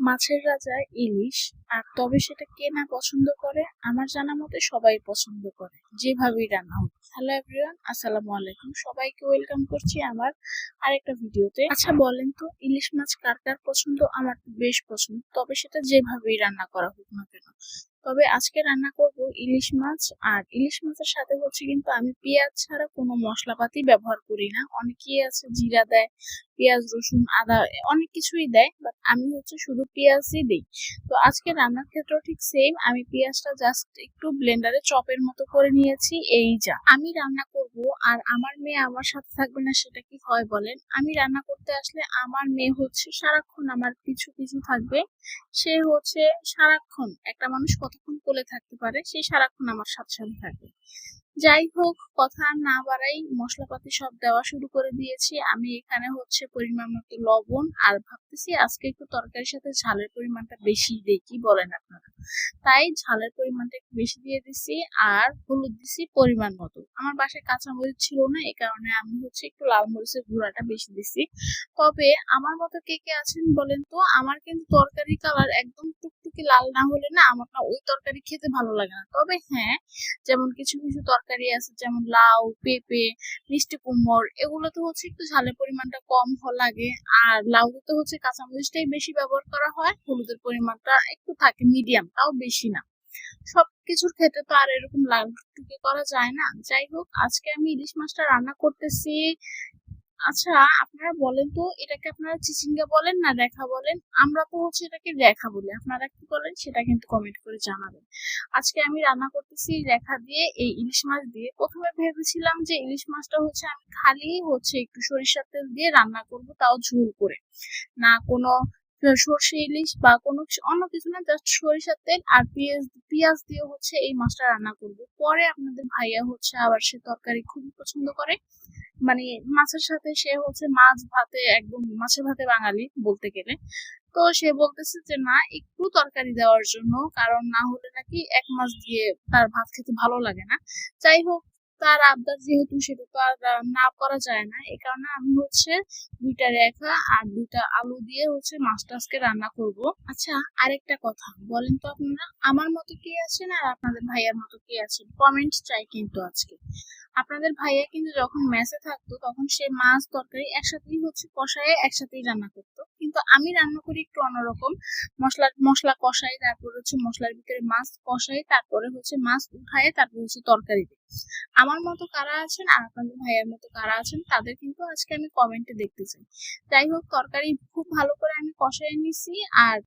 মাছের রাজা ইলিশ। আর তবে সেটা কে না পছন্দ করে? আমার জানা মতে সবাই পছন্দ করে, যেভাবেই রান্না হোক। হ্যালো এভরিওয়ান, আসসালামু আলাইকুম, সবাইকে ওয়েলকাম করছি আমার আরেকটা ভিডিওতে। আচ্ছা বলেন তো, ইলিশ মাছ কার কার পছন্দ? আমার তো বেশ পছন্দ, তবে সেটা যেভাবেই রান্না করা হোক না কেন। তবে আজকে রান্না করব ইলিশ মাছ। আর ইলিশ মাছের সাথে হচ্ছে কিন্তু আমি পেঁয়াজ ছাড়া কোনো মশলাপাতি ব্যবহার করি না। অনেকেই আছে জিরা দেয়, পেঁয়াজ রসুন আদা অনেক কিছুই দেয়, বাট আমি হচ্ছে শুধু পেঁয়াজই দিই। তো আজকে রান্নার ক্ষেত্রেও ঠিক সেম, আমি পেঁয়াজটা জাস্ট একটু ব্লেন্ডারে চপের মতো করে নিয়েছি। এই যা আমি রান্না করব, আর আমার মেয়ে আমার সাথে থাকবে না, সেটা কি হয় বলেন? আমি রান্না করতে আসলে আমার মেয়ে হচ্ছে সারাক্ষণ আমার পিছু পিছু থাকবে। সে হচ্ছে সারাক্ষণ, একটা মানুষ কতক্ষণ কোলে থাকতে পারে, সে সারাক্ষণ আমার সাথে সাথে থাকবে। যাই হোক, কথা আর না বাড়াই, মশলাপাতি সব দেওয়া শুরু করে দিয়েছি। আমি এখানে হচ্ছে পরিমাণ মতো লবণ, আর ভাবতেছি আজকে একটু তরকারির সাথে ঝালের পরিমাণটা বেশি দিই, কি বলেন আপনারা? তাই ঝালের পরিমাণটা একটু বেশি দিয়ে দিছি। আর হলুদ দিছি পরিমাণ মতো। আমার বাসায় কাঁচামরিচ ছিল না, এই কারণে আমি হচ্ছে একটু লাল মরিচের গুঁড়াটা বেশি দিছি। তবে আমার মতো কে কে আছেন বলেন তো? আমার কিন্তু তরকারি কালার একদম টুকটুকি লাল না হলে না, আমার না ওই তরকারি খেতে ভালো লাগে না। তবে হ্যাঁ, যেমন কিছু কিছু তরকারি আছে, যেমন লাউ, পেঁপে, মিষ্টি কুমড়, এগুলোতে হচ্ছে একটু ঝালের পরিমাণটা কম লাগে। আর লাউতে হচ্ছে কাঁচামরিচটাই বেশি ব্যবহার করা হয়, হলুদের পরিমাণটা একটু থাকে মিডিয়াম, তাও বেশি না। সবকিছুর ক্ষেত্রে তো আর এরকম লাল টুকটুকে করা যায় না। যাই হোক, আজকে আমি ইলিশ মাছটা রান্না করতেছি। আচ্ছা, আপনারা বলেন তো, এটাকে আপনারা চিচিঙ্গা বলেন না রেখা বলেন? আমরা তো হচ্ছে এটাকে রেখা বলি, আপনারা কি বলেন সেটা কিন্তু কমেন্ট করে জানাবেন। আজকে আমি রান্না করতেছি রেখা দিয়ে, এই ইলিশ মাছ দিয়ে। প্রথমে ভেবেছিলাম যে ইলিশ মাছটা হচ্ছে আমি খালি হচ্ছে একটু সরিষার তেল দিয়ে রান্না করব, তাও ঝোল করে, না কোনো সর্ষে ইলিশ বা কোনো অন্য কিছু না, জাস্ট সরিষার তেল আর পেঁয়াজ পেঁয়াজ দিয়ে হচ্ছে এই মাছটা রান্না করব। পরে আপনাদের ভাইয়া হচ্ছে আবার সে তরকারি খুবই পছন্দ করে, মানে মাছের সাথে সে হচ্ছে মাছ ভাতে, একদম মাছের ভাতে বাঙালি বলতে গেলে। তো সে বলতেছে যে না, একটু তরকারি দেওয়ার জন্য, কারণ না হলে নাকি এক মাছ দিয়ে তার ভাত খেতে ভালো লাগে না। যাই হোক, তার আবদার যেহেতু, সেটা তো আর না করা যায় না। এই কারণে আমি হচ্ছে দুইটা রেখা আর দুইটা আলু দিয়ে হচ্ছে মাছটা আজকে রান্না করব। আচ্ছা, আরেকটা কথা বলেন তো, আপনারা আমার মতো কে আছেন আর আপনাদের ভাইয়ার মতো কে আছেন? কমেন্ট চাই কিন্তু আজকে। আপনাদের ভাইয়া কিন্তু যখন মেসে থাকতো, তখন সে মাছ তরকারি একসাথেই হচ্ছে কষায় একসাথেই রান্না করতো, কিন্তু আমি রান্না করি একটু অন্যরকম। মশলা মশলা কষাই, তারপর হচ্ছে মশলার ভিতরে মাছ কষাই, তারপরে হচ্ছে মাছ উঠায়, তারপর হচ্ছে তরকারি দিই। আমার মতো কারা আছেন আর আপনাদের ভাইয়ার মতো কারা আছেন, তাদের কিন্তু আজকে আমি কমেন্টে দেখতে চাই। যাই হোক, তরকারি খুব ভালো করে আমি কষাই নিছি। আর